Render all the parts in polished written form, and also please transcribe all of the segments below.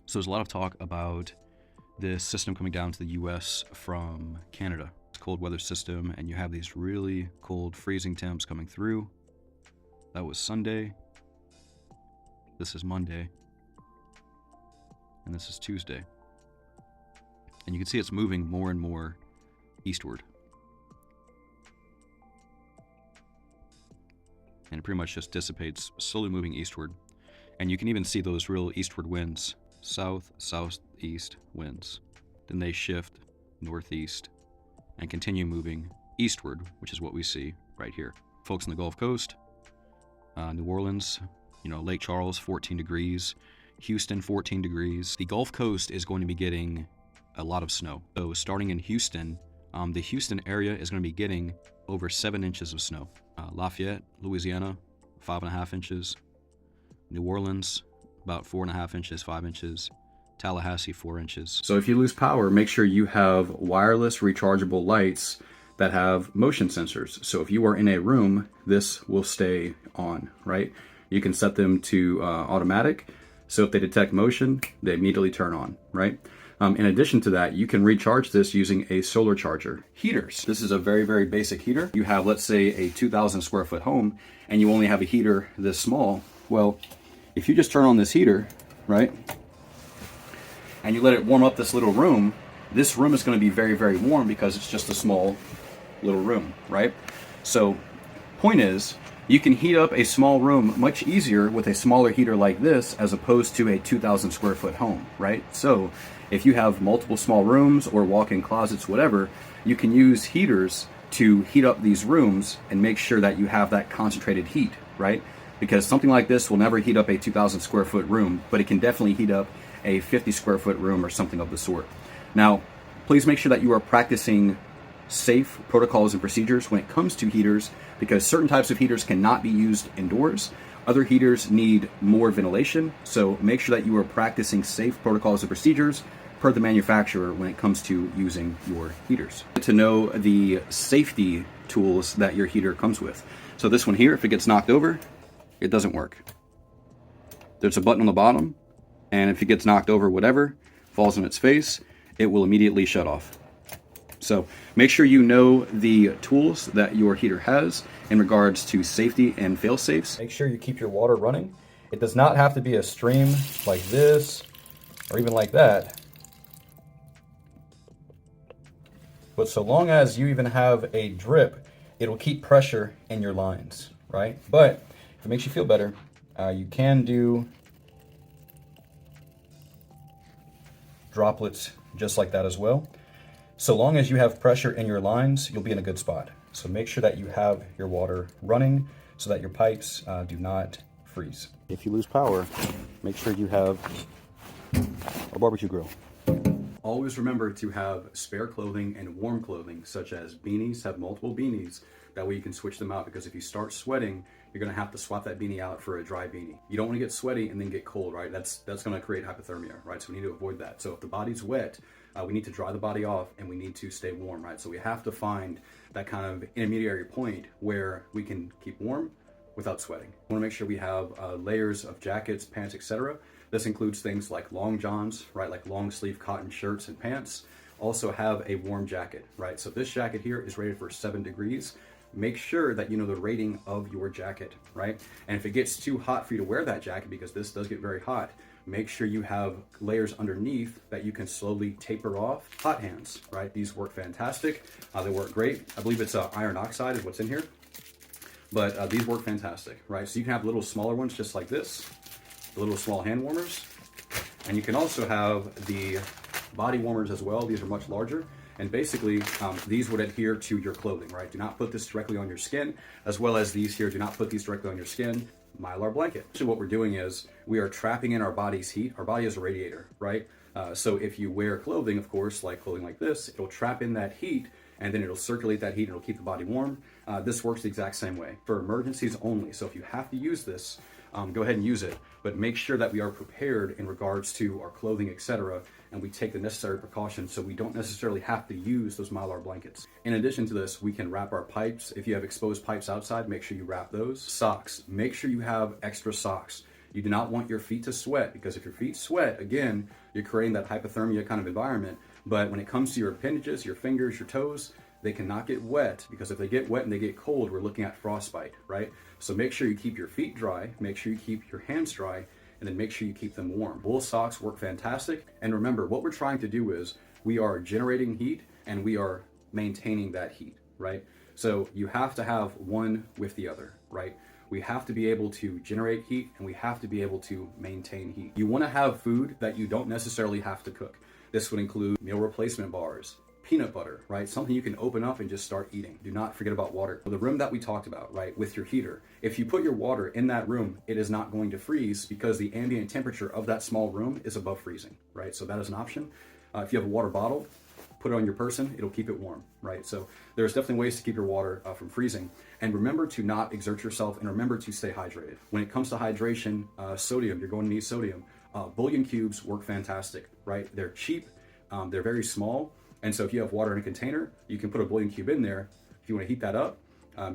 So there's a lot of talk about this system coming down to the US from Canada. It's a cold weather system, and you have these really cold, freezing temps coming through. That was Sunday. This is Monday. And this is Tuesday. And you can see it's moving more and more eastward. And it pretty much just dissipates, slowly moving eastward. And you can even see those real eastward winds, southeast winds. Then they shift northeast and continue moving eastward, which is what we see right here. Folks on the Gulf Coast, New Orleans, Lake Charles, 14 degrees, Houston, 14 degrees. The Gulf Coast is going to be getting a lot of snow. So starting in Houston, the Houston area is going to be getting over 7 inches of snow. Lafayette, Louisiana, 5.5 inches. New Orleans, about 4.5 inches, 5 inches. Tallahassee, 4 inches. So if you lose power, make sure you have wireless rechargeable lights that have motion sensors. So if you are in a room, this will stay on, right? You can set them to automatic. So if they detect motion, they immediately turn on, right? In addition to that, you can recharge this using a solar charger. Heaters. This is a very, very basic heater. You have, let's say, a 2,000 square foot home, and you only have a heater this small. Well, if you just turn on this heater, right, and you let it warm up this little room, this room is going to be very, very warm because it's just a small little room, right? So, point is, you can heat up a small room much easier with a smaller heater like this as opposed to a 2,000 square foot home, right? So, if you have multiple small rooms or walk-in closets, whatever, you can use heaters to heat up these rooms and make sure that you have that concentrated heat, right? Because something like this will never heat up a 2,000 square foot room, but it can definitely heat up a 50 square foot room or something of the sort. Now, please make sure that you are practicing safe protocols and procedures when it comes to heaters, because certain types of heaters cannot be used indoors. Other heaters need more ventilation, so make sure that you are practicing safe protocols and procedures per the manufacturer when it comes to using your heaters. To know the safety tools that your heater comes with. So this one here, if it gets knocked over, it doesn't work. There's a button on the bottom, and if it gets knocked over, whatever, falls on its face, it will immediately shut off. So make sure you know the tools that your heater has in regards to safety and fail-safes. Make sure you keep your water running. It does not have to be a stream like this or even like that. But so long as you even have a drip, it'll keep pressure in your lines, right? But if it makes you feel better, you can do droplets just like that as well. So long as you have pressure in your lines, you'll be in a good spot. So make sure that you have your water running so that your pipes do not freeze. If you lose power, make sure you have a barbecue grill. Always remember to have spare clothing and warm clothing, such as beanies. Have multiple beanies. That way you can switch them out, because if you start sweating, you're going to have to swap that beanie out for a dry beanie. You don't want to get sweaty and then get cold, right? That's going to create hypothermia, right? So we need to avoid that. So if the body's wet, we need to dry the body off, and we need to stay warm, right? So we have to find that kind of intermediary point where we can keep warm without sweating. We want to make sure we have layers of jackets, pants, etc. This includes things like long johns, right? Like long sleeve cotton shirts and pants. Also have a warm jacket, right? So this jacket here is rated for 7 degrees. Make sure that you know the rating of your jacket, right? And if it gets too hot for you to wear that jacket, because this does get very hot, make sure you have layers underneath that you can slowly taper off. Hot hands, right? These work fantastic. They work great. I believe it's iron oxide is what's in here. But these work fantastic, right? So you can have little smaller ones just like this, the little small hand warmers. And you can also have the body warmers as well. These are much larger. And basically, these would adhere to your clothing, right? Do not put this directly on your skin, as well as these here. Do not put these directly on your skin. Mylar blanket. So what we're doing is we are trapping in our body's heat. Our body is a radiator, right? So if you wear clothing, of course, like clothing like this, it'll trap in that heat, and then it'll circulate that heat and it'll keep the body warm. This works the exact same way for emergencies only. So if you have to use this, go ahead and use it, but make sure that we are prepared in regards to our clothing, etc., and we take the necessary precautions so we don't necessarily have to use those Mylar blankets. In addition to this, we can wrap our pipes. If you have exposed pipes outside, make sure you wrap those. Socks, make sure you have extra socks. You do not want your feet to sweat, because if your feet sweat, again, you're creating that hypothermia kind of environment. But when it comes to your appendages, your fingers, your toes, they cannot get wet, because if they get wet and they get cold, we're looking at frostbite, right? So make sure you keep your feet dry, make sure you keep your hands dry, and then make sure you keep them warm. Wool socks work fantastic. And remember, what we're trying to do is we are generating heat and we are maintaining that heat, right? So you have to have one with the other, right? We have to be able to generate heat and we have to be able to maintain heat. You want to have food that you don't necessarily have to cook. This would include meal replacement bars, peanut butter, right? Something you can open up and just start eating. Do not forget about water. The room that we talked about, right, with your heater, if you put your water in that room, it is not going to freeze because the ambient temperature of that small room is above freezing, right? So that is an option. If you have a water bottle, put it on your person, it'll keep it warm, right? So there's definitely ways to keep your water from freezing. And remember to not exert yourself, and remember to stay hydrated. When it comes to hydration, sodium, you're going to need sodium. Bouillon cubes work fantastic, right? They're cheap, they're very small, and so if you have water in a container, you can put a bouillon cube in there. If you want to heat that up,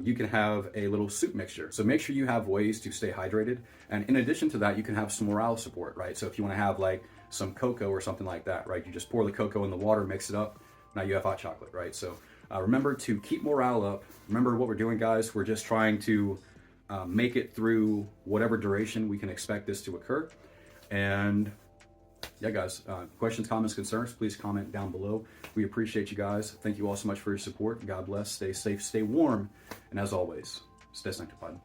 you can have a little soup mixture. So make sure you have ways to stay hydrated. And in addition to that, you can have some morale support, right? So if you want to have like some cocoa or something like that, right? You just pour the cocoa in the water, mix it up. Now you have hot chocolate, right? So remember to keep morale up. Remember what we're doing, guys. We're just trying to make it through whatever duration we can expect this to occur. And yeah, guys, questions, comments, concerns, please comment down below. We appreciate you guys. Thank you all so much for your support. God bless. Stay safe, stay warm. And as always, stay sanctified.